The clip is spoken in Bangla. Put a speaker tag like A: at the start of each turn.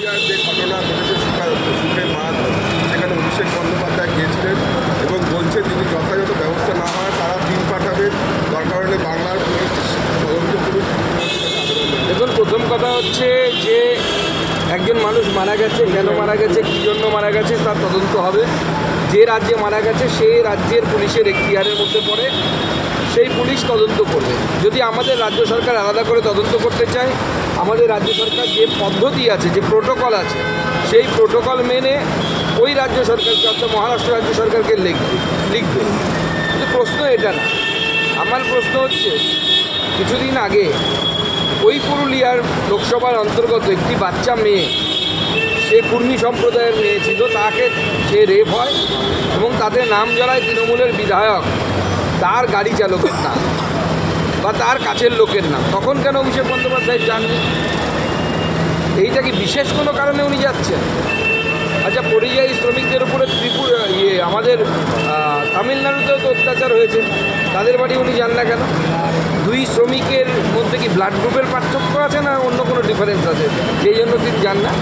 A: পুরুলিয়ার যে ঘটনা ঘটেছে সুখের মাঠ, সেখানে অভিষেক বন্দ্যোপাধ্যায় গিয়েছিলেন এবং বলছেন যদি যথাযথ ব্যবস্থা না হয় তারা টিম পাঠাবেন, দরকার হলে বাংলার পুলিশ তদন্ত করুন।
B: দেখুন, প্রথম কথা হচ্ছে যে একজন মানুষ মারা গেছে, কেন মারা গেছে, কী জন্য মারা গেছে তার তদন্ত হবে। যে রাজ্যে মারা গেছে সেই রাজ্যের পুলিশের এখতিয়ারের মধ্যে পড়ে, সেই পুলিশ তদন্ত করবে। যদি আমাদের রাজ্য সরকার আলাদা করে তদন্ত করতে চায়, আমাদের রাজ্য সরকার যে পদ্ধতি আছে, যে প্রোটোকল আছে, সেই প্রোটোকল মেনে ওই রাজ্য সরকারকে, অর্থাৎ মহারাষ্ট্র রাজ্য সরকারকে লিখবে। কিন্তু প্রশ্ন এটা না, আমার প্রশ্ন হচ্ছে কিছুদিন আগে ওই পুরুলিয়ার লোকসভার অন্তর্গত একটি বাচ্চা মেয়ে, সে কুর্মী সম্প্রদায়ের মেয়ে ছিল, তাকে সে রেপ হয় এবং তাদের নাম জড়ায় তৃণমূলের বিধায়ক, তার গাড়ি চালকের নাম বা তার কাছের লোকের নাম। তখন কেন অভিষেক বন্দ্যোপাধ্যায় যাননি? এইটা কি বিশেষ কোনো কারণে উনি যাচ্ছেন? আচ্ছা, পরিযায়ী শ্রমিকদের উপরে আমাদের তামিলনাড়ুতেও তো অত্যাচার হয়েছে, তাদের বাড়ি উনি যান না কেন? দুই শ্রমিকের মধ্যে কি ব্লাড গ্রুপের পার্থক্য আছে না অন্য কোনো ডিফারেন্স আছে, সেই জন্য তিনি যান না?